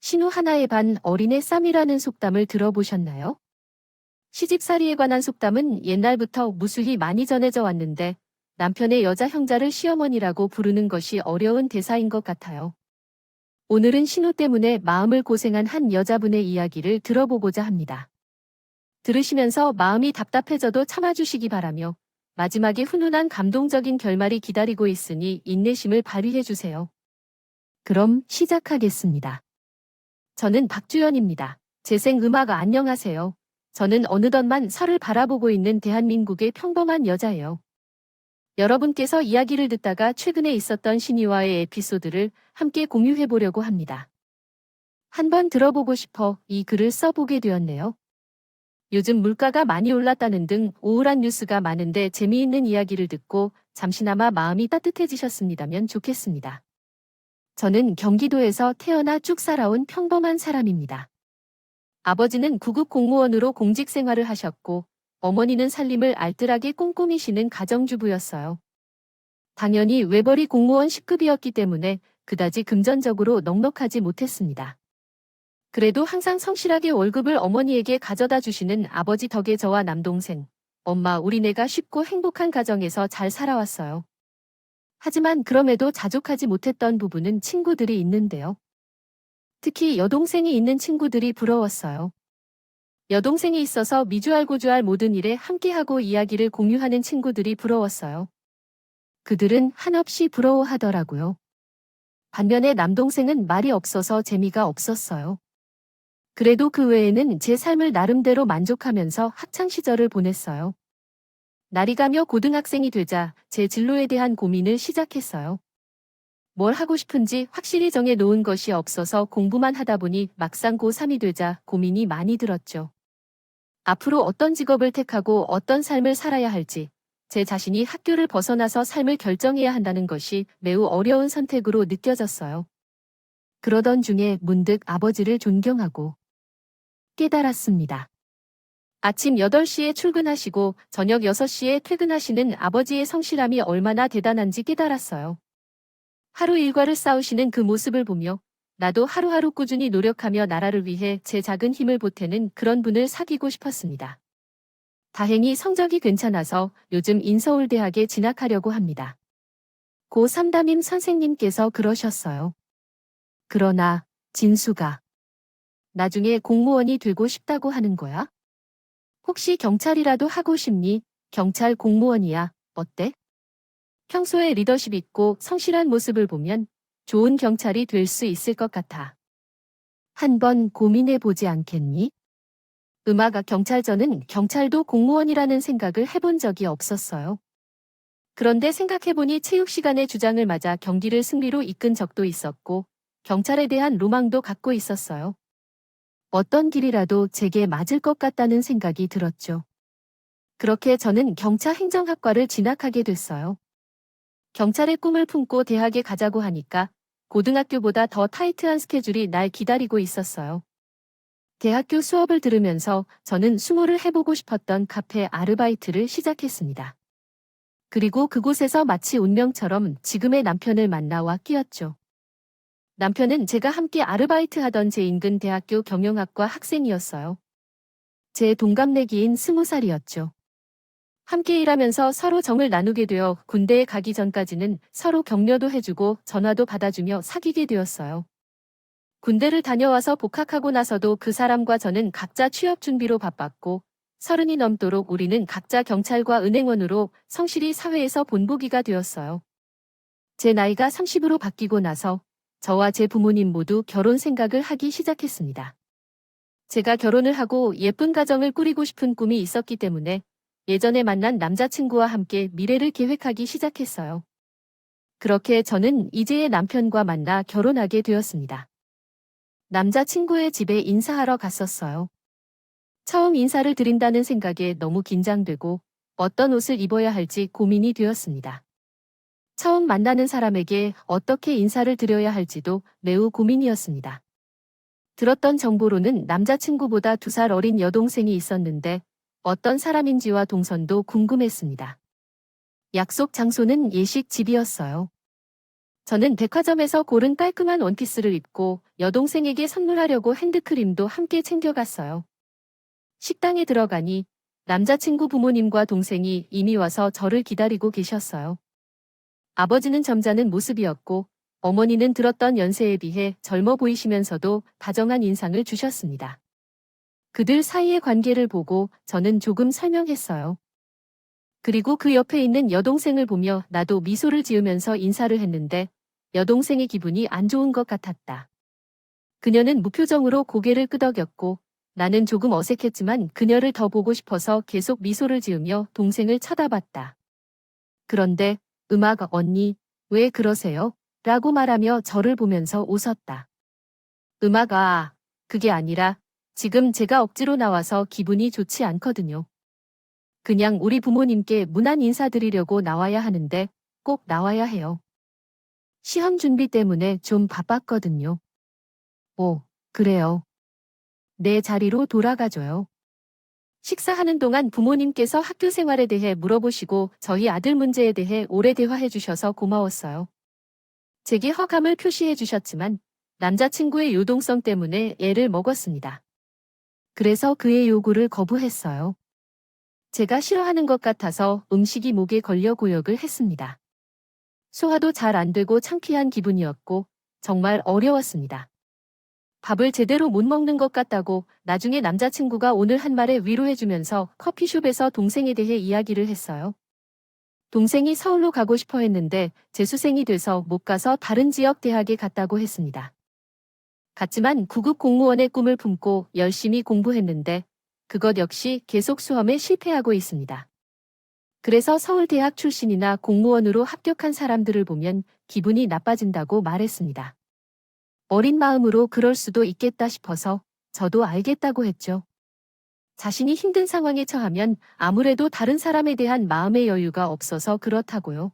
신우 하나에 반 어린애 쌈이라는 속담을 들어보셨나요? 시집살이에 관한 속담은 옛날부터 무수히 많이 전해져 왔는데 남편의 여자 형제를 시어머니라고 부르는 것이 어려운 대사인 것 같아요. 오늘은 신우 때문에 마음을 고생한 한 여자분의 이야기를 들어보고자 합니다. 들으시면서 마음이 답답해져도 참아주시기 바라며 마지막에 훈훈한 감동적인 결말이 기다리고 있으니 인내심을 발휘해주세요. 그럼 시작하겠습니다. 저는 박주연입니다. 재생음악 안녕하세요. 저는 어느덧만 설을 바라보고 있는 대한민국의 평범한 여자예요. 여러분께서 이야기를 듣다가 최근에 있었던 신이와의 에피소드를 함께 공유해보려고 합니다. 한번 들어보고 싶어 이 글을 써보게 되었네요. 요즘 물가가 많이 올랐다는 등 우울한 뉴스가 많은데 재미있는 이야기를 듣고 잠시나마 마음이 따뜻해지셨습니다면 좋겠습니다. 저는 경기도에서 태어나 쭉 살아온 평범한 사람입니다. 아버지는 구급 공무원으로 공직 생활을 하셨고 어머니는 살림을 알뜰하게 꼼꼼히 쉬는 가정주부였어요. 당연히 외벌이 공무원 10급이었기 때문에 그다지 금전적으로 넉넉하지 못했습니다. 그래도 항상 성실하게 월급을 어머니에게 가져다 주시는 아버지 덕에 저와 남동생, 엄마 우리네가 쉽고 행복한 가정에서 잘 살아왔어요. 하지만 그럼에도 자족하지 못했던 부분은 친구들이 있는데요. 특히 여동생이 있는 친구들이 부러웠어요. 여동생이 있어서 미주알고주알 모든 일에 함께하고 이야기를 공유하는 친구들이 부러웠어요. 그들은 한없이 부러워하더라고요. 반면에 남동생은 말이 없어서 재미가 없었어요. 그래도 그 외에는 제 삶을 나름대로 만족하면서 학창시절을 보냈어요. 날이 가며 고등학생이 되자 제 진로에 대한 고민을 시작했어요. 뭘 하고 싶은지 확실히 정해 놓은 것이 없어서 공부만 하다 보니 막상 고3이 되자 고민이 많이 들었죠. 앞으로 어떤 직업을 택하고 어떤 삶을 살아야 할지, 제 자신이 학교를 벗어나서 삶을 결정해야 한다는 것이 매우 어려운 선택으로 느껴졌어요. 그러던 중에 문득 아버지를 존경하고 깨달았습니다. 아침 8시에 출근하시고 저녁 6시에 퇴근하시는 아버지의 성실함이 얼마나 대단한지 깨달았어요. 하루 일과를 싸우시는 그 모습을 보며 나도 하루하루 꾸준히 노력하며 나라를 위해 제 작은 힘을 보태는 그런 분을 사귀고 싶었습니다. 다행히 성적이 괜찮아서 요즘 인서울대학에 진학하려고 합니다. 고3 담임 선생님께서 그러셨어요. 그러나 진수가 나중에 공무원이 되고 싶다고 하는 거야? 혹시 경찰이라도 하고 싶니? 경찰 공무원이야. 어때? 평소에 리더십 있고 성실한 모습을 보면 좋은 경찰이 될 수 있을 것 같아. 한번 고민해 보지 않겠니? 음악학 경찰저는 경찰도 공무원이라는 생각을 해본 적이 없었어요. 그런데 생각해보니 체육 시간에 주장을 맞아 경기를 승리로 이끈 적도 있었고 경찰에 대한 로망도 갖고 있었어요. 어떤 길이라도 제게 맞을 것 같다는 생각이 들었죠. 그렇게 저는 경찰 행정학과를 진학하게 됐어요. 경찰의 꿈을 품고 대학에 가자고 하니까 고등학교보다 더 타이트한 스케줄이 날 기다리고 있었어요. 대학교 수업을 들으면서 저는 수모를 해보고 싶었던 카페 아르바이트를 시작했습니다. 그리고 그곳에서 마치 운명처럼 지금의 남편을 만나와 끼었죠. 남편은 제가 함께 아르바이트 하던 제 인근 대학교 경영학과 학생이었어요. 제 동갑내기인 20살이었죠. 함께 일하면서 서로 정을 나누게 되어 군대에 가기 전까지는 서로 격려도 해주고 전화도 받아주며 사귀게 되었어요. 군대를 다녀와서 복학하고 나서도 그 사람과 저는 각자 취업 준비로 바빴고 30이 넘도록 우리는 각자 경찰과 은행원으로 성실히 사회에서 본보기가 되었어요. 제 나이가 30으로 바뀌고 나서 저와 제 부모님 모두 결혼 생각을 하기 시작했습니다. 제가 결혼을 하고 예쁜 가정을 꾸리고 싶은 꿈이 있었기 때문에 예전에 만난 남자친구와 함께 미래를 계획하기 시작했어요. 그렇게 저는 이제의 남편과 만나 결혼하게 되었습니다. 남자친구의 집에 인사하러 갔었어요. 처음 인사를 드린다는 생각에 너무 긴장되고 어떤 옷을 입어야 할지 고민이 되었습니다. 처음 만나는 사람에게 어떻게 인사를 드려야 할지도 매우 고민이었습니다. 들었던 정보로는 남자친구보다 2살 어린 여동생이 있었는데 어떤 사람인지와 동선도 궁금했습니다. 약속 장소는 예식집이었어요. 저는 백화점에서 고른 깔끔한 원피스를 입고 여동생에게 선물하려고 핸드크림도 함께 챙겨갔어요. 식당에 들어가니 남자친구 부모님과 동생이 이미 와서 저를 기다리고 계셨어요. 아버지는 점잖은 모습이었고 어머니는 들었던 연세에 비해 젊어 보이시면서도 다정한 인상을 주셨습니다. 그들 사이의 관계를 보고 저는 조금 설명했어요. 그리고 그 옆에 있는 여동생을 보며 나도 미소를 지으면서 인사를 했는데 여동생의 기분이 안 좋은 것 같았다. 그녀는 무표정으로 고개를 끄덕였고 나는 조금 어색했지만 그녀를 더 보고 싶어서 계속 미소를 지으며 동생을 쳐다봤다. 그런데 음악 언니, 왜 그러세요? 라고 말하며 저를 보면서 웃었다. 그게 아니라 지금 제가 억지로 나와서 기분이 좋지 않거든요. 그냥 우리 부모님께 문안 인사드리려고 나와야 하는데 꼭 나와야 해요. 시험 준비 때문에 좀 바빴거든요. 오, 그래요. 내 자리로 돌아가줘요. 식사하는 동안 부모님께서 학교 생활에 대해 물어보시고 저희 아들 문제에 대해 오래 대화해 주셔서 고마웠어요. 제게 허감을 표시해 주셨지만 남자친구의 유동성 때문에 애를 먹었습니다. 그래서 그의 요구를 거부했어요. 제가 싫어하는 것 같아서 음식이 목에 걸려 고역을 했습니다. 소화도 잘 안 되고 창피한 기분이었고 정말 어려웠습니다. 밥을 제대로 못 먹는 것 같다고 나중에 남자친구가 오늘 한 말에 위로해주면서 커피숍에서 동생에 대해 이야기를 했어요. 동생이 서울로 가고 싶어 했는데 재수생이 돼서 못 가서 다른 지역 대학에 갔다고 했습니다. 갔지만 구급 공무원의 꿈을 품고 열심히 공부했는데 그것 역시 계속 수험에 실패하고 있습니다. 그래서 서울대학 출신이나 공무원으로 합격한 사람들을 보면 기분이 나빠진다고 말했습니다. 어린 마음으로 그럴 수도 있겠다 싶어서 저도 알겠다고 했죠. 자신이 힘든 상황에 처하면 아무래도 다른 사람에 대한 마음의 여유가 없어서 그렇다고요.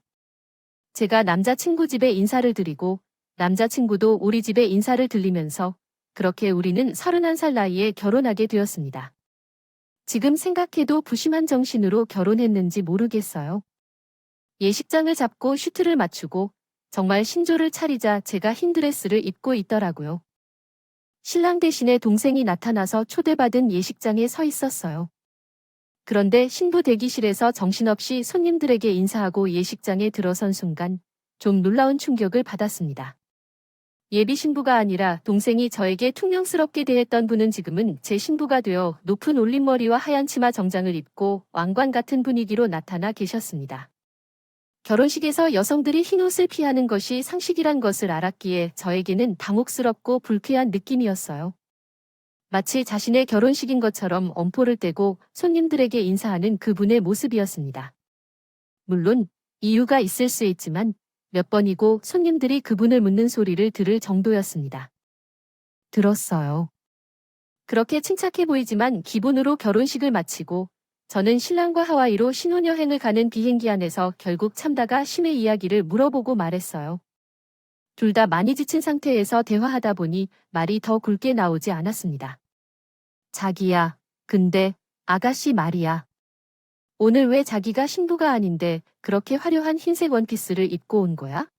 제가 남자친구 집에 인사를 드리고 남자친구도 우리 집에 인사를 드리면서 그렇게 우리는 31살 나이에 결혼하게 되었습니다. 지금 생각해도 부심한 정신으로 결혼했는지 모르겠어요. 예식장을 잡고 슈트를 맞추고 정말 신조를 차리자 제가 흰 드레스를 입고 있더라고요. 신랑 대신에 동생이 나타나서 초대받은 예식장에 서 있었어요. 그런데 신부 대기실에서 정신없이 손님들에게 인사하고 예식장에 들어선 순간 좀 놀라운 충격을 받았습니다. 예비 신부가 아니라 동생이 저에게 퉁명스럽게 대했던 분은 지금은 제 신부가 되어 높은 올림머리와 하얀 치마 정장을 입고 왕관 같은 분위기로 나타나 계셨습니다. 결혼식에서 여성들이 흰옷을 피하는 것이 상식이란 것을 알았기에 저에게는 당혹스럽고 불쾌한 느낌이었어요. 마치 자신의 결혼식인 것처럼 엄포를 떼고 손님들에게 인사하는 그분의 모습이었습니다. 물론 이유가 있을 수 있지만 몇 번이고 손님들이 그분을 묻는 소리를 들을 정도였습니다. 들었어요. 그렇게 침착해 보이지만 기본으로 결혼식을 마치고 저는 신랑과 하와이로 신혼여행을 가는 비행기 안에서 결국 참다가 심의 이야기를 물어보고 말했어요. 둘 다 많이 지친 상태에서 대화하다 보니 말이 더 굵게 나오지 않았습니다. 자기야, 근데 아가씨 말이야. 오늘 왜 자기가 신부가 아닌데 그렇게 화려한 흰색 원피스를 입고 온 거야?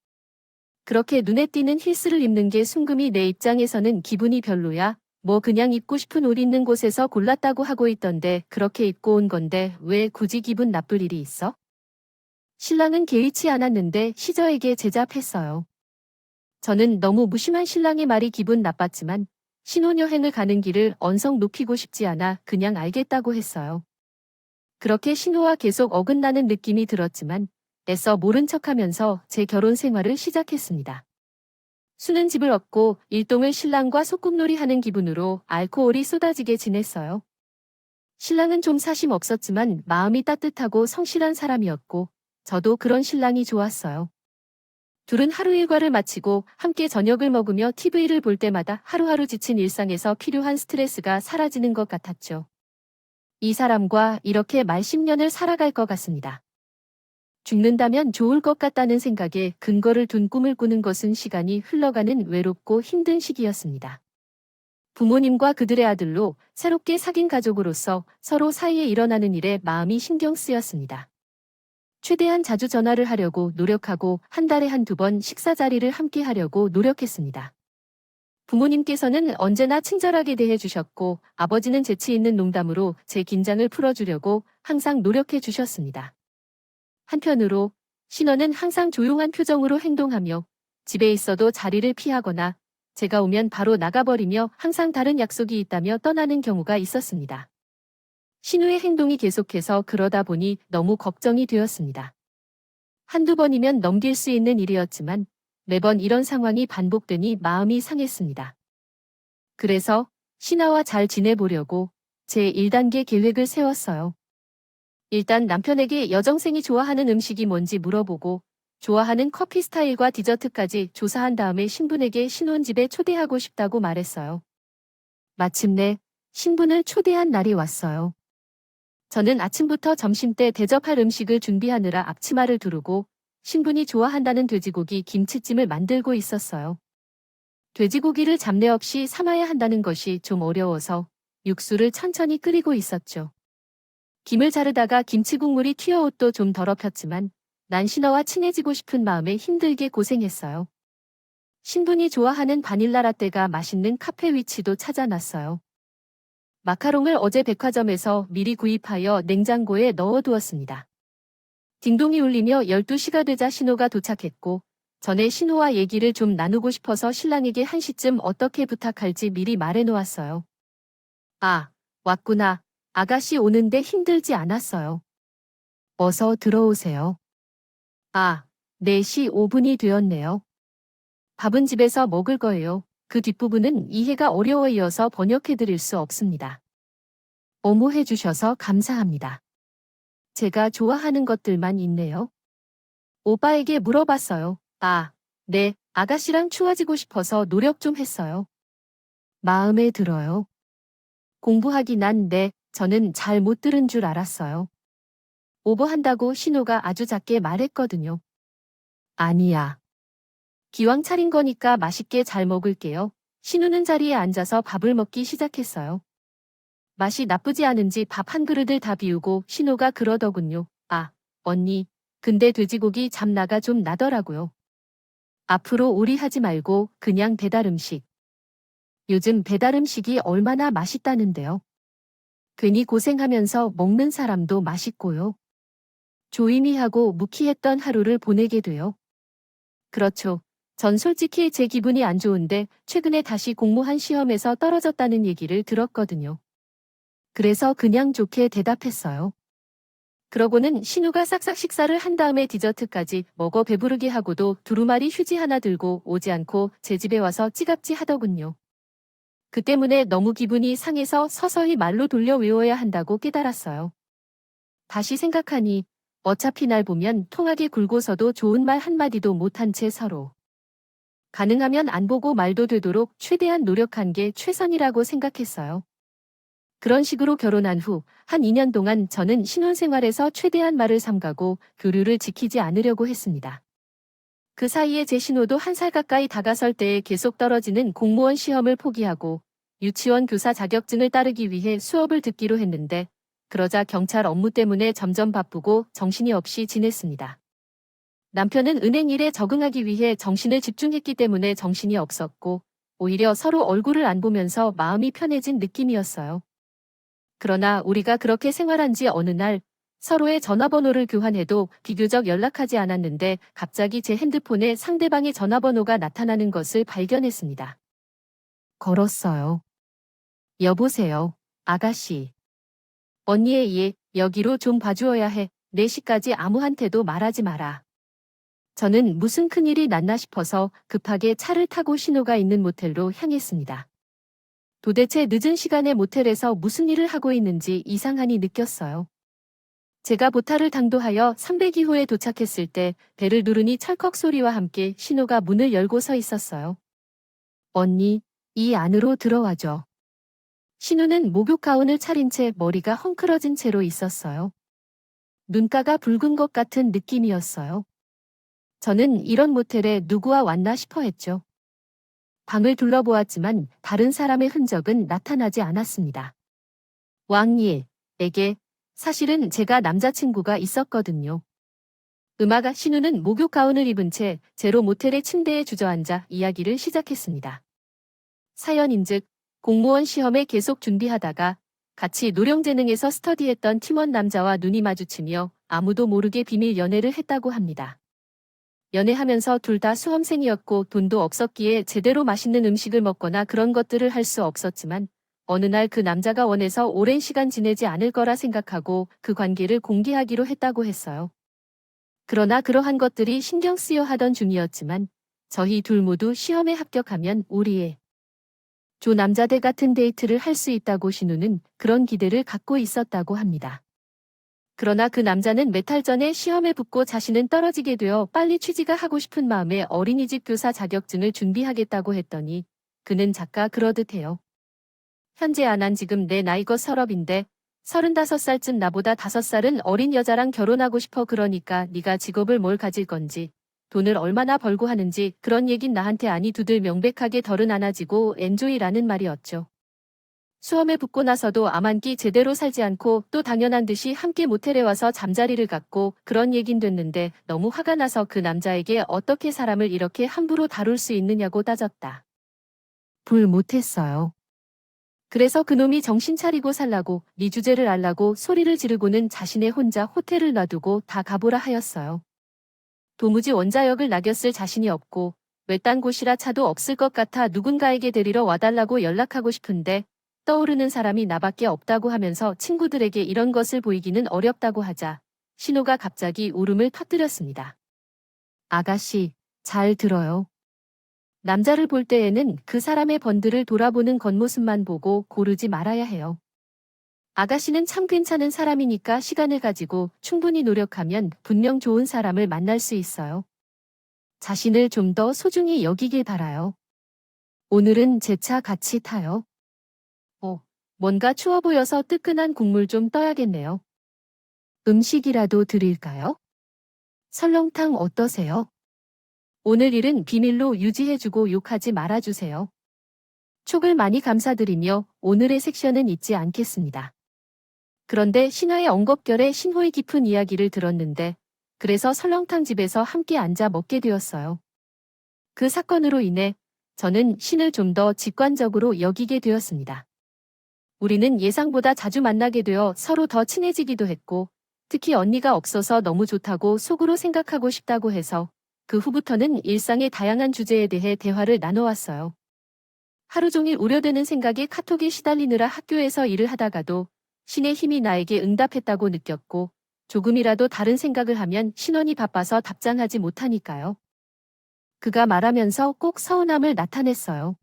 그렇게 눈에 띄는 힐스를 입는 게 순금이 내 입장에서는 기분이 별로야. 뭐 그냥 입고 싶은 옷 있는 곳에서 골랐다고 하고 있던데 그렇게 입고 온 건데 왜 굳이 기분 나쁠 일이 있어? 신랑은 개의치 않았는데 시저에게 제잡했어요. 저는 너무 무심한 신랑의 말이 기분 나빴지만 신혼여행을 가는 길을 언성 높이고 싶지 않아 그냥 알겠다고 했어요. 그렇게 신호와 계속 어긋나는 느낌이 들었지만 애써 모른 척하면서 제 결혼 생활을 시작했습니다. 수는 집을 얻고 일동을 신랑과 소꿉놀이 하는 기분으로 알코올이 쏟아지게 지냈어요. 신랑은 좀 사심 없었지만 마음이 따뜻하고 성실한 사람이었고 저도 그런 신랑이 좋았어요. 둘은 하루 일과를 마치고 함께 저녁을 먹으며 TV를 볼 때마다 하루하루 지친 일상에서 필요한 스트레스가 사라지는 것 같았죠. 이 사람과 이렇게 말 10년을 살아갈 것 같습니다. 죽는다면 좋을 것 같다는 생각에 근거를 둔 꿈을 꾸는 것은 시간이 흘러가는 외롭고 힘든 시기였습니다. 부모님과 그들의 아들로 새롭게 사귄 가족으로서 서로 사이에 일어나는 일에 마음이 신경 쓰였습니다. 최대한 자주 전화를 하려고 노력하고 한 달에 한두 번 식사 자리를 함께 하려고 노력했습니다. 부모님께서는 언제나 친절하게 대해주셨고 아버지는 재치 있는 농담으로 제 긴장을 풀어주려고 항상 노력해 주셨습니다. 한편으로 신호는 항상 조용한 표정으로 행동하며 집에 있어도 자리를 피하거나 제가 오면 바로 나가버리며 항상 다른 약속이 있다며 떠나는 경우가 있었습니다. 신우의 행동이 계속해서 그러다 보니 너무 걱정이 되었습니다. 한두 번이면 넘길 수 있는 일이었지만 매번 이런 상황이 반복되니 마음이 상했습니다. 그래서 신하와 잘 지내보려고 제 1단계 계획을 세웠어요. 일단 남편에게 여정생이 좋아하는 음식이 뭔지 물어보고 좋아하는 커피 스타일과 디저트까지 조사한 다음에 신분에게 신혼집에 초대하고 싶다고 말했어요. 마침내 신분을 초대한 날이 왔어요. 저는 아침부터 점심때 대접할 음식을 준비하느라 앞치마를 두르고 신분이 좋아한다는 돼지고기 김치찜을 만들고 있었어요. 돼지고기를 잡내 없이 삶아야 한다는 것이 좀 어려워서 육수를 천천히 끓이고 있었죠. 김을 자르다가 김치 국물이 튀어 옷도 좀 더럽혔지만 난 신하와 친해지고 싶은 마음에 힘들게 고생했어요. 신분이 좋아하는 바닐라 라떼가 맛있는 카페 위치도 찾아놨어요. 마카롱을 어제 백화점에서 미리 구입하여 냉장고에 넣어두었습니다. 딩동이 울리며 12시가 되자 신호가 도착했고 전에 신호와 얘기를 좀 나누고 싶어서 신랑에게 1시쯤 어떻게 부탁할지 미리 말해놓았어요. 아, 왔구나. 아가씨 오는데 힘들지 않았어요. 어서 들어오세요. 아, 4시 5분이 되었네요. 밥은 집에서 먹을 거예요. 그 뒷부분은 이해가 어려워 이어서 번역해드릴 수 없습니다. 어모해 주셔서 감사합니다. 제가 좋아하는 것들만 있네요. 오빠에게 물어봤어요. 아, 네, 아가씨랑 추워지고 싶어서 노력 좀 했어요. 마음에 들어요. 공부하긴 한데 저는 잘 못 들은 줄 알았어요. 오버한다고 신호가 아주 작게 말했거든요. 아니야. 기왕 차린 거니까 맛있게 잘 먹을게요. 신우는 자리에 앉아서 밥을 먹기 시작했어요. 맛이 나쁘지 않은지 밥 한 그릇을 다 비우고 신우가 그러더군요. 아, 언니, 근데 돼지고기 잡내가 좀 나더라고요. 앞으로 오리하지 말고 그냥 배달 음식. 요즘 배달 음식이 얼마나 맛있다는데요. 괜히 고생하면서 먹는 사람도 맛있고요. 조이미하고 무키했던 하루를 보내게 돼요. 그렇죠. 전 솔직히 제 기분이 안 좋은데 최근에 다시 공무원 시험에서 떨어졌다는 얘기를 들었거든요. 그래서 그냥 좋게 대답했어요. 그러고는 신우가 싹싹 식사를 한 다음에 디저트까지 먹어 배부르게 하고도 두루마리 휴지 하나 들고 오지 않고 제 집에 와서 찌갑지 하더군요. 그 때문에 너무 기분이 상해서 서서히 말로 돌려 외워야 한다고 깨달았어요. 다시 생각하니 어차피 날 보면 통하게 굴고서도 좋은 말 한마디도 못한 채 서로. 가능하면 안 보고 말도 되도록 최대한 노력한 게 최선이라고 생각했어요. 그런 식으로 결혼한 후 한 2년 동안 저는 신혼생활에서 최대한 말을 삼가고 교류를 지키지 않으려고 했습니다. 그 사이에 제 신호도 1살 가까이 다가설 때에 계속 떨어지는 공무원 시험을 포기하고 유치원 교사 자격증을 따르기 위해 수업을 듣기로 했는데 그러자 경찰 업무 때문에 점점 바쁘고 정신이 없이 지냈습니다. 남편은 은행 일에 적응하기 위해 정신을 집중했기 때문에 정신이 없었고 오히려 서로 얼굴을 안 보면서 마음이 편해진 느낌이었어요. 그러나 우리가 그렇게 생활한 지 어느 날 서로의 전화번호를 교환해도 비교적 연락하지 않았는데 갑자기 제 핸드폰에 상대방의 전화번호가 나타나는 것을 발견했습니다. 걸었어요. 여보세요, 아가씨. 언니의 예, 여기로 좀 봐주어야 해. 4시까지 아무한테도 말하지 마라. 저는 무슨 큰일이 났나 싶어서 급하게 차를 타고 신호가 있는 모텔로 향했습니다. 도대체 늦은 시간에 모텔에서 무슨 일을 하고 있는지 이상하니 느꼈어요. 제가 보타를 당도하여 302호에 도착했을 때 배를 누르니 철컥 소리와 함께 신호가 문을 열고 서 있었어요. 언니, 이 안으로 들어와줘. 신우는 목욕 가운을 차린 채 머리가 헝클어진 채로 있었어요. 눈가가 붉은 것 같은 느낌이었어요. 저는 이런 모텔에 누구와 왔나 싶어 했죠. 방을 둘러보았지만 다른 사람의 흔적은 나타나지 않았습니다. 왕니에게 사실은 제가 남자친구가 있었거든요. 음아가 신우는 목욕 가운을 입은 채 제로 모텔의 침대에 주저앉아 이야기를 시작했습니다. 사연인즉 공무원 시험에 계속 준비하다가 같이 노령재능에서 스터디했던 팀원 남자와 눈이 마주치며 아무도 모르게 비밀 연애를 했다고 합니다. 연애하면서 둘 다 수험생이었고 돈도 없었기에 제대로 맛있는 음식을 먹거나 그런 것들을 할 수 없었지만 어느 날 그 남자가 원해서 오랜 시간 지내지 않을 거라 생각하고 그 관계를 공개하기로 했다고 했어요. 그러나 그러한 것들이 신경 쓰여 하던 중이었지만 저희 둘 모두 시험에 합격하면 우리의 조 남자대 같은 데이트를 할 수 있다고 신우는 그런 기대를 갖고 있었다고 합니다. 그러나 그 남자는 몇 달 전에 시험에 붙고 자신은 떨어지게 되어 빨리 취직을 하고 싶은 마음에 어린이집 교사 자격증을 준비하겠다고 했더니 그는 작가 그러듯해요. 현재 난 지금 내 나이가 서럽인데 35살쯤 나보다 5살은 어린 여자랑 결혼하고 싶어. 그러니까 네가 직업을 뭘 가질 건지 돈을 얼마나 벌고 하는지 그런 얘긴 나한테 아니 두들 명백하게 덜은 안아지고 엔조이라는 말이었죠. 수험에 붙고 나서도 암한끼 제대로 살지 않고 또 당연한 듯이 함께 모텔에 와서 잠자리를 갖고 그런 얘긴 됐는데 너무 화가 나서 그 남자에게 어떻게 사람을 이렇게 함부로 다룰 수 있느냐고 따졌다. 불 못했어요. 그래서 그놈이 정신 차리고 살라고 네 주제를 알라고 소리를 지르고는 자신의 혼자 호텔을 놔두고 다 가보라 하였어요. 도무지 원자역을 낙였을 자신이 없고 외딴 곳이라 차도 없을 것 같아 누군가에게 데리러 와달라고 연락하고 싶은데 떠오르는 사람이 나밖에 없다고 하면서 친구들에게 이런 것을 보이기는 어렵다고 하자 신호가 갑자기 울음을 터뜨렸습니다. 아가씨, 잘 들어요. 남자를 볼 때에는 그 사람의 번들을 돌아보는 겉모습만 보고 고르지 말아야 해요. 아가씨는 참 괜찮은 사람이니까 시간을 가지고 충분히 노력하면 분명 좋은 사람을 만날 수 있어요. 자신을 좀 더 소중히 여기길 바라요. 오늘은 제 차 같이 타요. 뭔가 추워 보여서 뜨끈한 국물 좀 떠야겠네요. 음식이라도 드릴까요? 설렁탕 어떠세요? 오늘 일은 비밀로 유지해주고 욕하지 말아주세요. 촉을 많이 감사드리며 오늘의 섹션은 잊지 않겠습니다. 그런데 신화의 엉겁결에 신호의 깊은 이야기를 들었는데 그래서 설렁탕 집에서 함께 앉아 먹게 되었어요. 그 사건으로 인해 저는 신을 좀 더 직관적으로 여기게 되었습니다. 우리는 예상보다 자주 만나게 되어 서로 더 친해지기도 했고 특히 언니가 없어서 너무 좋다고 속으로 생각하고 싶다고 해서 그 후부터는 일상의 다양한 주제에 대해 대화를 나눠왔어요. 하루 종일 우려되는 생각에 카톡에 시달리느라 학교에서 일을 하다가도 신의 힘이 나에게 응답했다고 느꼈고 조금이라도 다른 생각을 하면 신원이 바빠서 답장하지 못하니까요. 그가 말하면서 꼭 서운함을 나타냈어요.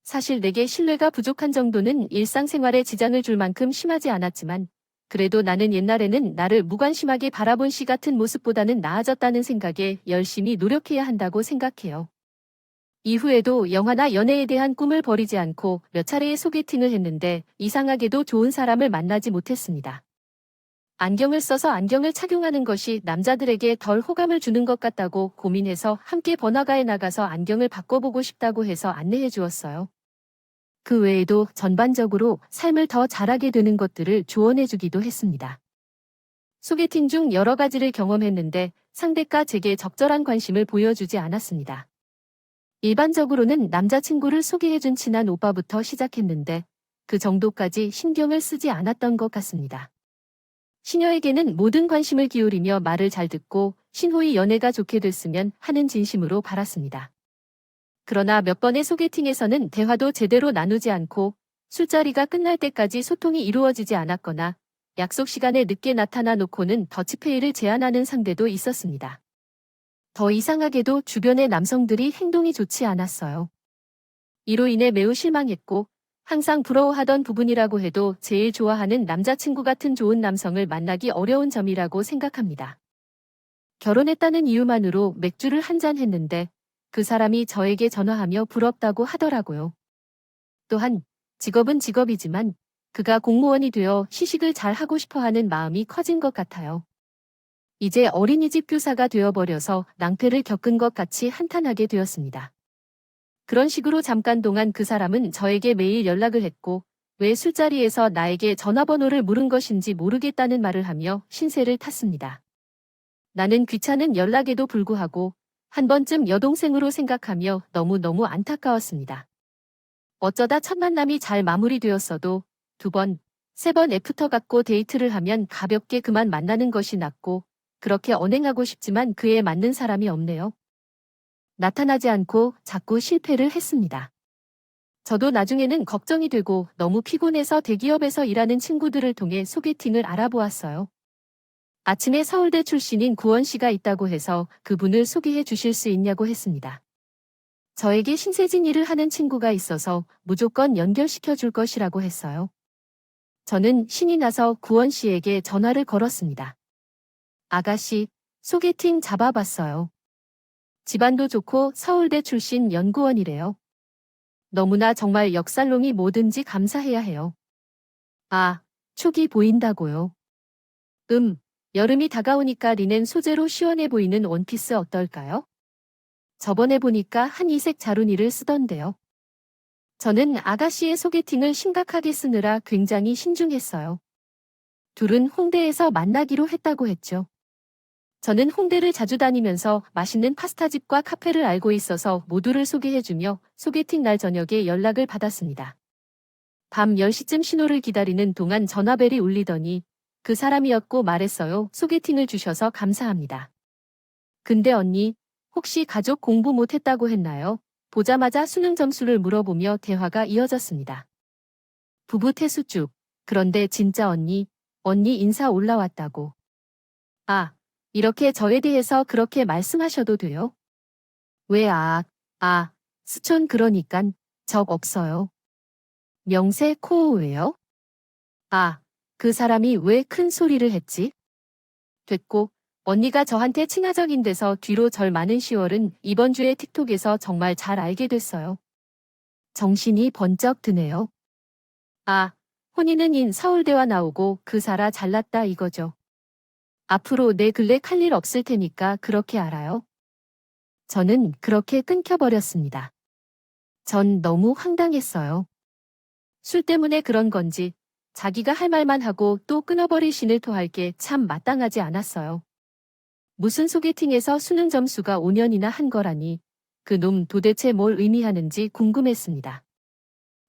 사실 내게 신뢰가 부족한 정도는 일상생활에 지장을 줄 만큼 심하지 않았지만 그래도 나는 옛날에는 나를 무관심하게 바라본 씨 같은 모습보다는 나아졌다는 생각에 열심히 노력해야 한다고 생각해요. 이후에도 영화나 연애에 대한 꿈을 버리지 않고 몇 차례의 소개팅을 했는데 이상하게도 좋은 사람을 만나지 못했습니다. 안경을 써서 안경을 착용하는 것이 남자들에게 덜 호감을 주는 것 같다고 고민해서 함께 번화가에 나가서 안경을 바꿔보고 싶다고 해서 안내해 주었어요. 그 외에도 전반적으로 삶을 더 잘하게 되는 것들을 조언해 주기도 했습니다. 소개팅 중 여러 가지를 경험했는데 상대가 제게 적절한 관심을 보여주지 않았습니다. 일반적으로는 남자친구를 소개해준 친한 오빠부터 시작했는데 그 정도까지 신경을 쓰지 않았던 것 같습니다. 시녀에게는 모든 관심을 기울이며 말을 잘 듣고 신호의 연애가 좋게 됐으면 하는 진심으로 바랐습니다. 그러나 몇 번의 소개팅에서는 대화도 제대로 나누지 않고 술자리가 끝날 때까지 소통이 이루어지지 않았거나 약속 시간에 늦게 나타나 놓고는 더치페이를 제안하는 상대도 있었습니다. 더 이상하게도 주변의 남성들이 행동이 좋지 않았어요. 이로 인해 매우 실망했고 항상 부러워하던 부분이라고 해도 제일 좋아하는 남자친구 같은 좋은 남성을 만나기 어려운 점이라고 생각합니다. 결혼했다는 이유만으로 맥주를 한 잔 했는데 그 사람이 저에게 전화하며 부럽다고 하더라고요. 또한 직업은 직업이지만 그가 공무원이 되어 시식을 잘 하고 싶어 하는 마음이 커진 것 같아요. 이제 어린이집 교사가 되어버려서 낭패를 겪은 것 같이 한탄하게 되었습니다. 그런 식으로 잠깐 동안 그 사람은 저에게 매일 연락을 했고 왜 술자리에서 나에게 전화번호를 물은 것인지 모르겠다는 말을 하며 신세를 탔습니다. 나는 귀찮은 연락에도 불구하고 한 번쯤 여동생으로 생각하며 너무너무 안타까웠습니다. 어쩌다 첫 만남이 잘 마무리되었어도 두 번, 세 번 애프터 갖고 데이트를 하면 가볍게 그만 만나는 것이 낫고 그렇게 언행하고 싶지만 그에 맞는 사람이 없네요. 나타나지 않고 자꾸 실패를 했습니다. 저도 나중에는 걱정이 되고 너무 피곤해서 대기업에서 일하는 친구들을 통해 소개팅을 알아보았어요. 아침에 서울대 출신인 구원 씨가 있다고 해서 그분을 소개해 주실 수 있냐고 했습니다. 저에게 신세진 일을 하는 친구가 있어서 무조건 연결시켜 줄 것이라고 했어요. 저는 신이 나서 구원 씨에게 전화를 걸었습니다. 아가씨, 소개팅 잡아봤어요. 집안도 좋고 서울대 출신 연구원이래요. 너무나 정말 역살롱이 뭐든지 감사해야 해요. 아, 촉이 보인다고요. 여름이 다가오니까 리넨 소재로 시원해 보이는 원피스 어떨까요? 저번에 보니까 한이색 자루니를 쓰던데요. 저는 아가씨의 소개팅을 심각하게 쓰느라 굉장히 신중했어요. 둘은 홍대에서 만나기로 했다고 했죠. 저는 홍대를 자주 다니면서 맛있는 파스타집과 카페를 알고 있어서 모두를 소개해주며 소개팅 날 저녁에 연락을 받았습니다. 밤 10시쯤 신호를 기다리는 동안 전화벨이 울리더니 그 사람이었고 말했어요. 소개팅을 주셔서 감사합니다. 근데 언니, 혹시 가족 공부 못했다고 했나요? 보자마자 수능 점수를 물어보며 대화가 이어졌습니다. 부부 태수쭉. 그런데 진짜 언니 인사 올라왔다고. 아, 이렇게 저에 대해서 그렇게 말씀하셔도 돼요? 왜 스촌 그러니깐 적 없어요. 명세 코어웨요? 그 사람이 왜 큰 소리를 했지? 됐고, 언니가 저한테 친화적인 데서 뒤로 절 많은 10월은 이번 주에 틱톡에서 정말 잘 알게 됐어요. 정신이 번쩍 드네요. 혼인은 서울대와 나오고 그 살아 잘났다 이거죠. 앞으로 내 근래 할 일 없을 테니까 그렇게 알아요. 저는 그렇게 끊겨버렸습니다. 전 너무 황당했어요. 술 때문에 그런 건지 자기가 할 말만 하고 또 끊어버릴 신을 토할 게 참 마땅하지 않았어요. 무슨 소개팅에서 수능 점수가 5년이나 한 거라니 그 놈 도대체 뭘 의미하는지 궁금했습니다.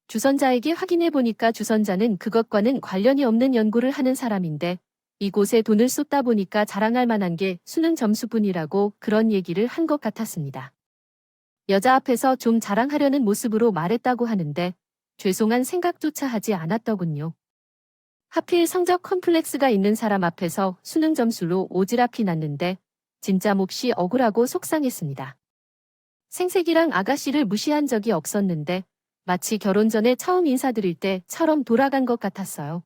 주선자에게 확인해보니까 주선자는 그것과는 관련이 없는 연구를 하는 사람인데 이곳에 돈을 쏟다 보니까 자랑할 만한 게 수능 점수뿐이라고 그런 얘기를 한 것 같았습니다. 여자 앞에서 좀 자랑하려는 모습으로 말했다고 하는데 죄송한 생각조차 하지 않았더군요. 하필 성적 컴플렉스가 있는 사람 앞에서 수능 점수로 오지랖이 났는데 진짜 몹시 억울하고 속상했습니다. 생색이랑 아가씨를 무시한 적이 없었는데 마치 결혼 전에 처음 인사드릴 때처럼 돌아간 것 같았어요.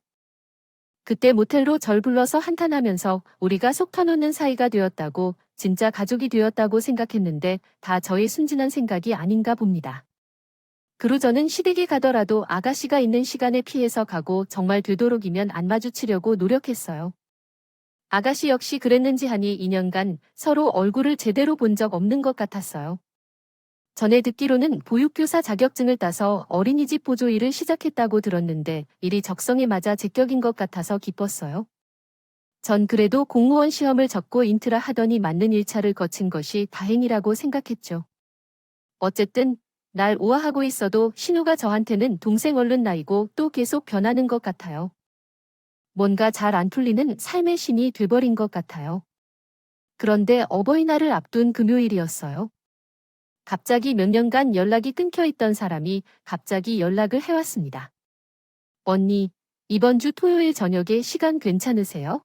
그때 모텔로 절 불러서 한탄하면서 우리가 속 터놓는 사이가 되었다고 진짜 가족이 되었다고 생각했는데 다 저의 순진한 생각이 아닌가 봅니다. 그루 저는 시댁에 가더라도 아가씨가 있는 시간에 피해서 가고 정말 되도록이면 안 마주치려고 노력했어요. 아가씨 역시 그랬는지 하니 2년간 서로 얼굴을 제대로 본 적 없는 것 같았어요. 전에 듣기로는 보육교사 자격증을 따서 어린이집 보조 일을 시작했다고 들었는데 일이 적성에 맞아 제격인 것 같아서 기뻤어요. 전 그래도 공무원 시험을 접고 인트라 하더니 맞는 1차를 거친 것이 다행이라고 생각했죠. 어쨌든 날 우아하고 있어도 신우가 저한테는 동생 얼른 나이고 또 계속 변하는 것 같아요. 뭔가 잘 안 풀리는 삶의 신이 돼버린 것 같아요. 그런데 어버이날을 앞둔 금요일이었어요. 갑자기 몇 년간 연락이 끊겨 있던 사람이 갑자기 연락을 해왔습니다. 언니, 이번 주 토요일 저녁에 시간 괜찮으세요?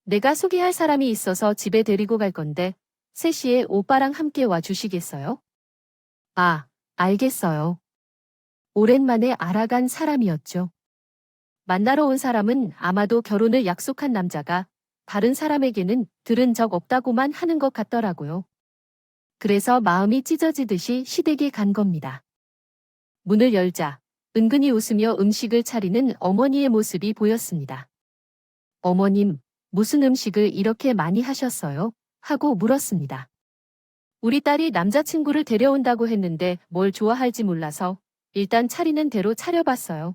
내가 소개할 사람이 있어서 집에 데리고 갈 건데 3시에 오빠랑 함께 와주시겠어요? 알겠어요. 오랜만에 알아간 사람이었죠. 만나러 온 사람은 아마도 결혼을 약속한 남자가 다른 사람에게는 들은 적 없다고만 하는 것 같더라고요. 그래서 마음이 찢어지듯이 시댁에 간 겁니다. 문을 열자 은근히 웃으며 음식을 차리는 어머니의 모습이 보였습니다. 어머님, 무슨 음식을 이렇게 많이 하셨어요? 하고 물었습니다. 우리 딸이 남자친구를 데려온다고 했는데 뭘 좋아할지 몰라서 일단 차리는 대로 차려봤어요.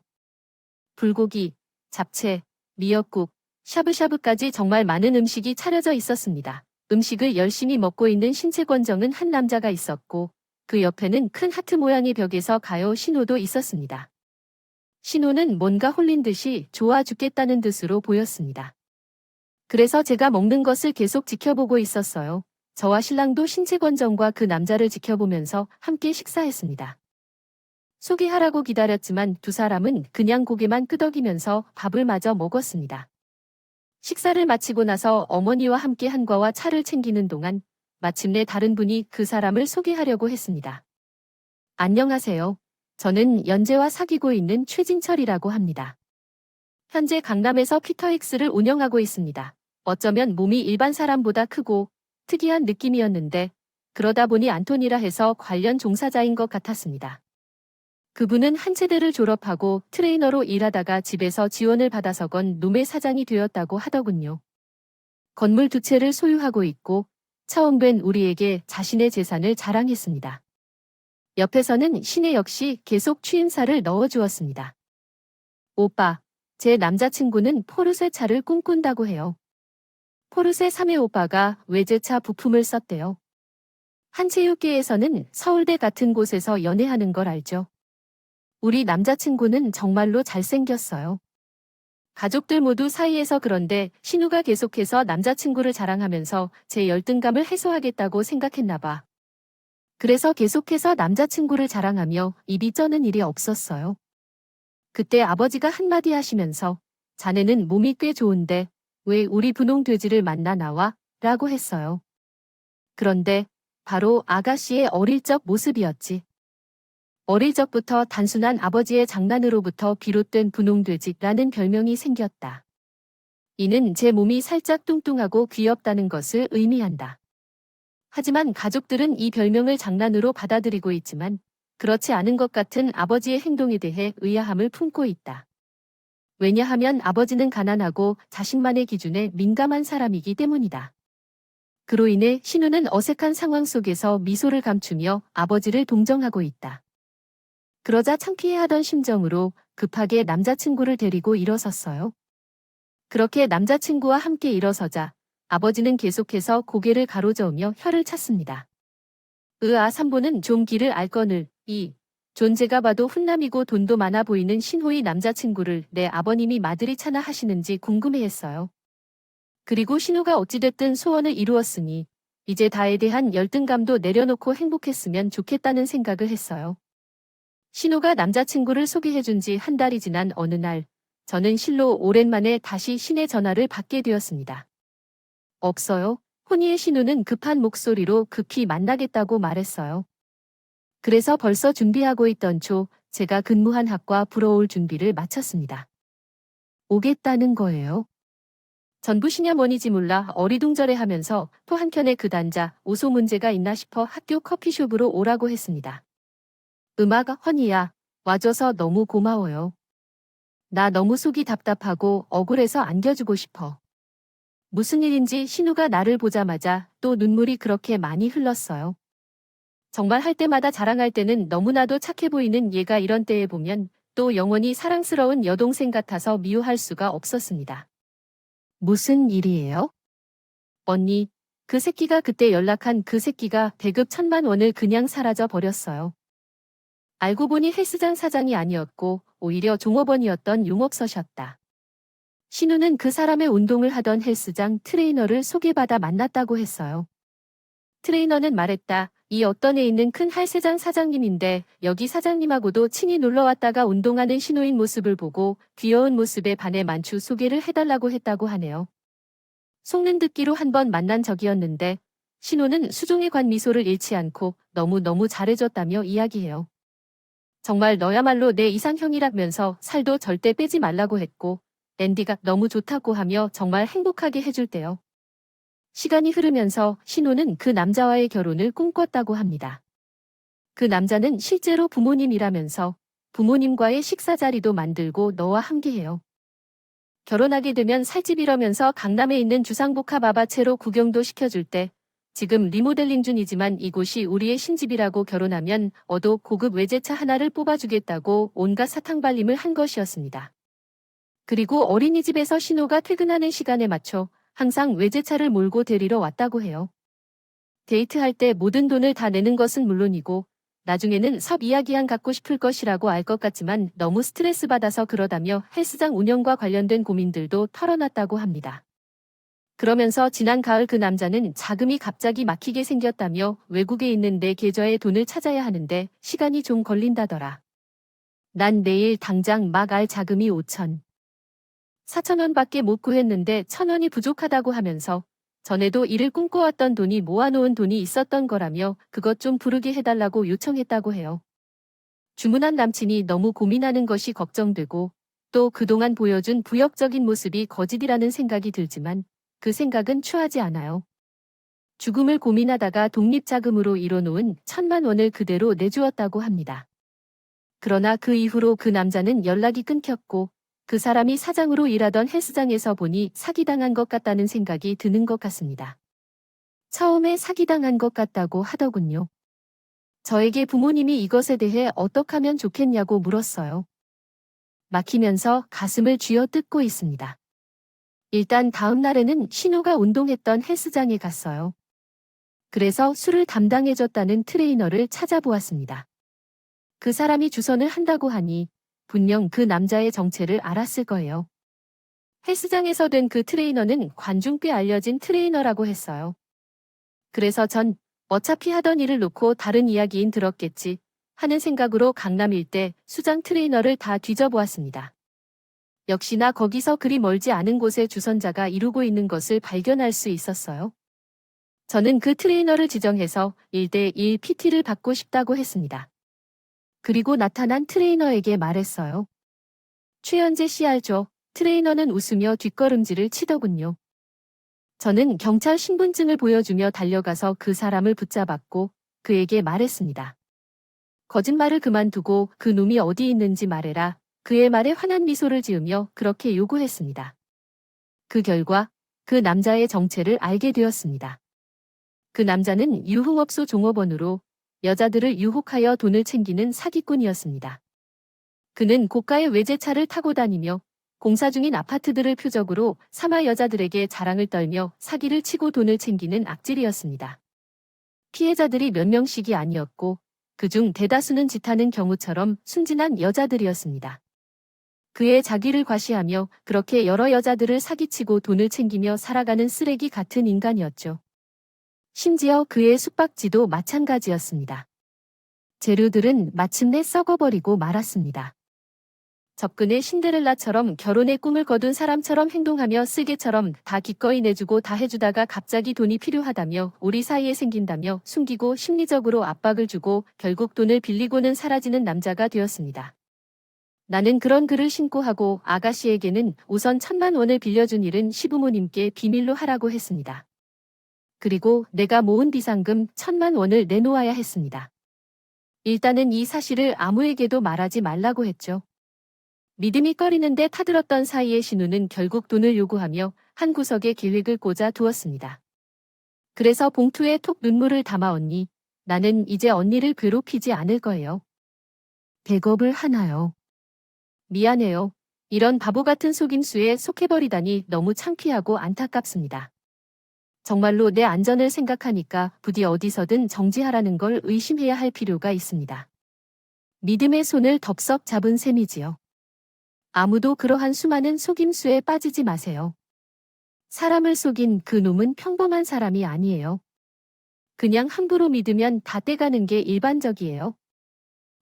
불고기, 잡채, 미역국, 샤브샤브까지 정말 많은 음식이 차려져 있었습니다. 음식을 열심히 먹고 있는 신채권정은 한 남자가 있었고 그 옆에는 큰 하트 모양의 벽에서 가요 신호도 있었습니다. 신호는 뭔가 홀린 듯이 좋아 죽겠다는 듯으로 보였습니다. 그래서 제가 먹는 것을 계속 지켜보고 있었어요. 저와 신랑도 신채권정과 그 남자를 지켜보면서 함께 식사했습니다. 소개하라고 기다렸지만 두 사람은 그냥 고개만 끄덕이면서 밥을 마저 먹었습니다. 식사를 마치고 나서 어머니와 함께 한과와 차를 챙기는 동안 마침내 다른 분이 그 사람을 소개하려고 했습니다. 안녕하세요. 저는 연재와 사귀고 있는 최진철이라고 합니다. 현재 강남에서 퀴터엑스를 운영하고 있습니다. 어쩌면 몸이 일반 사람보다 크고 특이한 느낌이었는데 그러다 보니 안톤이라 해서 관련 종사자인 것 같았습니다. 그분은 한 체대를 졸업하고 트레이너로 일하다가 집에서 지원을 받아서건 놈의 사장이 되었다고 하더군요. 건물 두 채를 소유하고 있고 처음 뵌 우리에게 자신의 재산을 자랑했습니다. 옆에서는 신혜 역시 계속 취임사를 넣어주었습니다. 오빠, 제 남자친구는 포르쉐 차를 꿈꾼다고 해요. 포르쉐 3회 오빠가 외제차 부품을 썼대요. 한 체육계에서는 서울대 같은 곳에서 연애하는 걸 알죠. 우리 남자친구는 정말로 잘생겼어요. 가족들 모두 사이에서 그런데 신우가 계속해서 남자친구를 자랑하면서 제 열등감을 해소하겠다고 생각했나 봐. 그래서 계속해서 남자친구를 자랑하며 입이 쩌는 일이 없었어요. 그때 아버지가 한마디 하시면서 자네는 몸이 꽤 좋은데 왜 우리 분홍 돼지를 만나 나와? 라고 했어요. 그런데 바로 아가씨의 어릴 적 모습이었지. 어릴 적부터 단순한 아버지의 장난으로부터 비롯된 분홍돼지라는 별명이 생겼다. 이는 제 몸이 살짝 뚱뚱하고 귀엽다는 것을 의미한다. 하지만 가족들은 이 별명을 장난으로 받아들이고 있지만 그렇지 않은 것 같은 아버지의 행동에 대해 의아함을 품고 있다. 왜냐하면 아버지는 가난하고 자신만의 기준에 민감한 사람이기 때문이다. 그로 인해 신우는 어색한 상황 속에서 미소를 감추며 아버지를 동정하고 있다. 그러자 창피해하던 심정으로 급하게 남자친구를 데리고 일어섰어요. 그렇게 남자친구와 함께 일어서자 아버지는 계속해서 고개를 가로저으며 혀를 찼습니다. 삼보는 좀 길을 앓거늘. 존재가 봐도 훈남이고 돈도 많아 보이는 신호의 남자친구를 내 아버님이 마들이 차나 하시는지 궁금해했어요. 그리고 신우가 어찌됐든 소원을 이루었으니 이제 다에 대한 열등감도 내려놓고 행복했으면 좋겠다는 생각을 했어요. 신우가 남자친구를 소개해준 지 한 달이 지난 어느 날 저는 실로 오랜만에 다시 신의 전화를 받게 되었습니다. 없어요. 혼이의 신우는 급한 목소리로 급히 만나겠다고 말했어요. 그래서 벌써 준비하고 있던 초 제가 근무한 학과 불어올 준비를 마쳤습니다. 오겠다는 거예요. 전부시냐 뭐니지 몰라 어리둥절해하면서 토 한켠에 그 단자 오소 문제가 있나 싶어 학교 커피숍으로 오라고 했습니다. 허니야, 와줘서 너무 고마워요. 나 너무 속이 답답하고 억울해서 안겨주고 싶어. 무슨 일인지 신우가 나를 보자마자 또 눈물이 그렇게 많이 흘렀어요. 정말 할 때마다 자랑할 때는 너무나도 착해 보이는 얘가 이런 때에 보면 또 영원히 사랑스러운 여동생 같아서 미워할 수가 없었습니다. 무슨 일이에요? 언니, 그 새끼가 그때 연락한 그 새끼가 배급 1,000만 원을 그냥 사라져 버렸어요. 알고 보니 헬스장 사장이 아니었고 오히려 종업원이었던 용업서셨다. 신우는 그 사람의 운동을 하던 헬스장 트레이너를 소개받아 만났다고 했어요. 트레이너는 말했다. 이 어떤 애 있는 큰 헬스장 사장님인데 여기 사장님하고도 친히 놀러왔다가 운동하는 신우인 모습을 보고 귀여운 모습에 반해 만추 소개를 해달라고 했다고 하네요. 속는 듣기로 한번 만난 적이었는데 신우는 수종에 관 미소를 잃지 않고 너무너무 잘해줬다며 이야기해요. 정말 너야말로 내 이상형이라면서 살도 절대 빼지 말라고 했고 앤디가 너무 좋다고 하며 정말 행복하게 해줄대요. 시간이 흐르면서 신우는 그 남자와의 결혼을 꿈꿨다고 합니다. 그 남자는 실제로 부모님이라면서 부모님과의 식사 자리도 만들고 너와 함께해요. 결혼하게 되면 살집이라면서 강남에 있는 주상복합 아바체로 구경도 시켜줄 때 지금 리모델링 중이지만 이곳이 우리의 신집이라고 결혼하면 어도 고급 외제차 하나를 뽑아주겠다고 온갖 사탕발림을 한 것이었습니다. 그리고 어린이집에서 신호가 퇴근하는 시간에 맞춰 항상 외제차를 몰고 데리러 왔다고 해요. 데이트할 때 모든 돈을 다 내는 것은 물론이고 나중에는 섭 이야기한 갖고 싶을 것이라고 알 것 같지만 너무 스트레스 받아서 그러다며 헬스장 운영과 관련된 고민들도 털어놨다고 합니다. 그러면서 지난 가을 그 남자는 자금이 갑자기 막히게 생겼다며 외국에 있는 내 계좌에 돈을 찾아야 하는데 시간이 좀 걸린다더라. 난 내일 당장 막 알 자금이 5천. 4천 원밖에 못 구했는데 1,000원이 부족하다고 하면서 전에도 일을 꿈꿔왔던 돈이 모아놓은 돈이 있었던 거라며 그것 좀 부르게 해달라고 요청했다고 해요. 주문한 남친이 너무 고민하는 것이 걱정되고 또 그동안 보여준 부역적인 모습이 거짓이라는 생각이 들지만 그 생각은 추하지 않아요. 죽음을 고민하다가 독립자금으로 이뤄놓은 1,000만 원을 그대로 내주었다고 합니다. 그러나 그 이후로 그 남자는 연락이 끊겼고 그 사람이 사장으로 일하던 헬스장에서 보니 사기당한 것 같다는 생각이 드는 것 같습니다. 처음에 사기당한 것 같다고 하더군요. 저에게 부모님이 이것에 대해 어떻게 하면 좋겠냐고 물었어요. 막히면서 가슴을 쥐어뜯고 있습니다. 일단 다음 날에는 신우가 운동했던 헬스장에 갔어요. 그래서 술을 담당해줬다는 트레이너를 찾아보았습니다. 그 사람이 주선을 한다고 하니 분명 그 남자의 정체를 알았을 거예요. 헬스장에서 된 그 트레이너는 관중 꽤 알려진 트레이너라고 했어요. 그래서 전 어차피 하던 일을 놓고 다른 이야기인 들었겠지 하는 생각으로 강남 일대 수장 트레이너를 다 뒤져보았습니다. 역시나 거기서 그리 멀지 않은 곳에 주선자가 이루고 있는 것을 발견할 수 있었어요. 저는 그 트레이너를 지정해서 1대1 PT를 받고 싶다고 했습니다. 그리고 나타난 트레이너에게 말했어요. 최현재 씨 알죠? 트레이너는 웃으며 뒷걸음질을 치더군요. 저는 경찰 신분증을 보여주며 달려가서 그 사람을 붙잡았고 그에게 말했습니다. 거짓말을 그만두고 그 놈이 어디 있는지 말해라. 그의 말에 환한 미소를 지으며 그렇게 요구했습니다. 그 결과 그 남자의 정체를 알게 되었습니다. 그 남자는 유흥업소 종업원으로 여자들을 유혹하여 돈을 챙기는 사기꾼이었습니다. 그는 고가의 외제차를 타고 다니며 공사 중인 아파트들을 표적으로 삼아 여자들에게 자랑을 떨며 사기를 치고 돈을 챙기는 악질이었습니다. 피해자들이 몇 명씩이 아니었고 그중 대다수는 짓하는 경우처럼 순진한 여자들이었습니다. 그의 자기를 과시하며 그렇게 여러 여자들을 사기치고 돈을 챙기며 살아가는 쓰레기 같은 인간이었죠. 심지어 그의 숙박지도 마찬가지였습니다. 재료들은 마침내 썩어버리고 말았습니다. 접근의 신데렐라처럼 결혼의 꿈을 거둔 사람처럼 행동하며 쓸개처럼 다 기꺼이 내주고 다 해주다가 갑자기 돈이 필요하다며 우리 사이에 생긴다며 숨기고 심리적으로 압박을 주고 결국 돈을 빌리고는 사라지는 남자가 되었습니다. 나는 그런 글을 신고하고 아가씨에게는 우선 1,000만 원을 빌려준 일은 시부모님께 비밀로 하라고 했습니다. 그리고 내가 모은 비상금 1,000만 원을 내놓아야 했습니다. 일단은 이 사실을 아무에게도 말하지 말라고 했죠. 믿음이 꺼리는데 타들었던 사이에 신우는 결국 돈을 요구하며 한 구석에 계획을 꽂아 두었습니다. 그래서 봉투에 톡 눈물을 담아 언니, 나는 이제 언니를 괴롭히지 않을 거예요. 백업을 하나요? 미안해요. 이런 바보 같은 속임수에 속해버리다니 너무 창피하고 안타깝습니다. 정말로 내 안전을 생각하니까 부디 어디서든 정지하라는 걸 의심해야 할 필요가 있습니다. 믿음의 손을 덥석 잡은 셈이지요. 아무도 그러한 수많은 속임수에 빠지지 마세요. 사람을 속인 그 놈은 평범한 사람이 아니에요. 그냥 함부로 믿으면 다 떼가는 게 일반적이에요.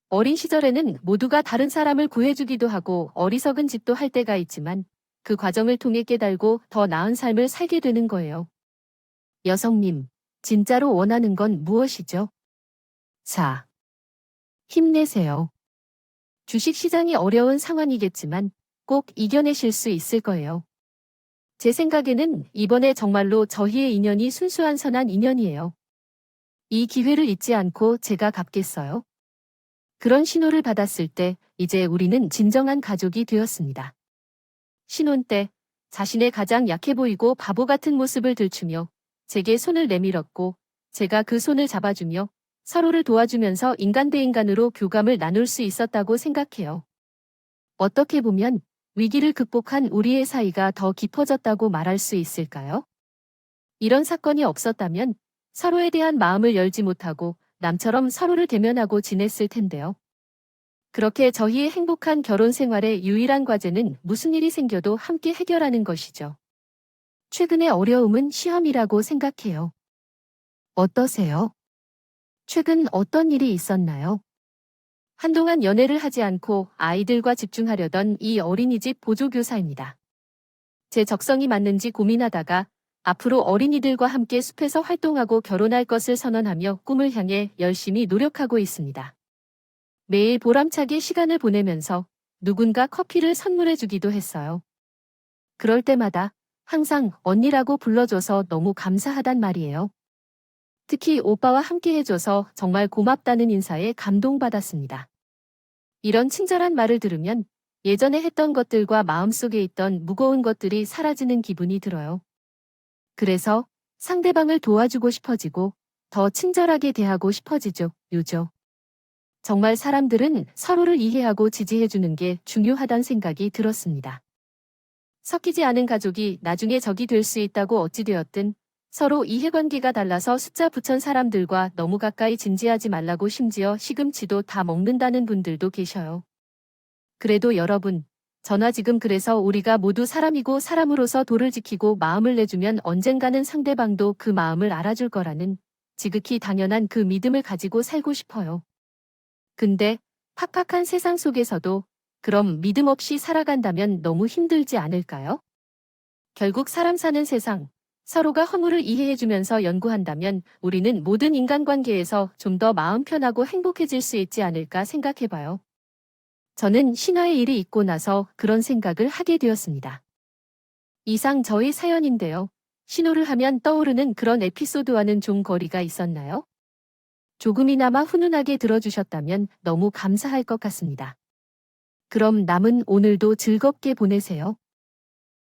어린 시절에는 모두가 다른 사람을 구해주기도 하고 어리석은 짓도 할 때가 있지만 그 과정을 통해 깨달고 더 나은 삶을 살게 되는 거예요. 여성님, 진짜로 원하는 건 무엇이죠? 4. 힘내세요. 주식시장이 어려운 상황이겠지만 꼭 이겨내실 수 있을 거예요. 제 생각에는 이번에 정말로 저희의 인연이 순수한 선한 인연이에요. 이 기회를 잊지 않고 제가 갚겠어요. 그런 신호를 받았을 때 이제 우리는 진정한 가족이 되었습니다. 신혼 때 자신의 가장 약해 보이고 바보 같은 모습을 들추며 제게 손을 내밀었고 제가 그 손을 잡아주며 서로를 도와주면서 인간 대 인간으로 교감을 나눌 수 있었다고 생각해요. 어떻게 보면 위기를 극복한 우리의 사이가 더 깊어졌다고 말할 수 있을까요? 이런 사건이 없었다면 서로에 대한 마음을 열지 못하고 남처럼 서로를 대면하고 지냈을 텐데요. 그렇게 저희의 행복한 결혼 생활의 유일한 과제는 무슨 일이 생겨도 함께 해결하는 것이죠. 최근의 어려움은 시험이라고 생각해요. 어떠세요? 최근 어떤 일이 있었나요? 한동안 연애를 하지 않고 아이들과 집중하려던 이 어린이집 보조교사입니다. 제 적성이 맞는지 고민하다가 앞으로 어린이들과 함께 숲에서 활동하고 결혼할 것을 선언하며 꿈을 향해 열심히 노력하고 있습니다. 매일 보람차게 시간을 보내면서 누군가 커피를 선물해 주기도 했어요. 그럴 때마다 항상 언니라고 불러줘서 너무 감사하단 말이에요. 특히 오빠와 함께 해줘서 정말 고맙다는 인사에 감동받았습니다. 이런 친절한 말을 들으면 예전에 했던 것들과 마음속에 있던 무거운 것들이 사라지는 기분이 들어요. 그래서 상대방을 도와주고 싶어지고 더 친절하게 대하고 싶어지죠. 요죠. 정말 사람들은 서로를 이해하고 지지해주는 게 중요하단 생각이 들었습니다. 섞이지 않은 가족이 나중에 적이 될 수 있다고 어찌되었든 서로 이해관계가 달라서 숫자 붙은 사람들과 너무 가까이 진지하지 말라고 심지어 시금치도 다 먹는다는 분들도 계셔요. 그래도 여러분, 저나 지금 그래서 우리가 모두 사람이고 사람으로서 도를 지키고 마음을 내주면 언젠가는 상대방도 그 마음을 알아줄 거라는 지극히 당연한 그 믿음을 가지고 살고 싶어요. 근데 팍팍한 세상 속에서도 그럼 믿음 없이 살아간다면 너무 힘들지 않을까요? 결국 사람 사는 세상, 서로가 허물을 이해해주면서 연구한다면 우리는 모든 인간관계에서 좀 더 마음 편하고 행복해질 수 있지 않을까 생각해봐요. 저는 신화의 일이 있고 나서 그런 생각을 하게 되었습니다. 이상 저의 사연인데요. 신호를 하면 떠오르는 그런 에피소드와는 좀 거리가 있었나요? 조금이나마 훈훈하게 들어주셨다면 너무 감사할 것 같습니다. 그럼 남은 오늘도 즐겁게 보내세요.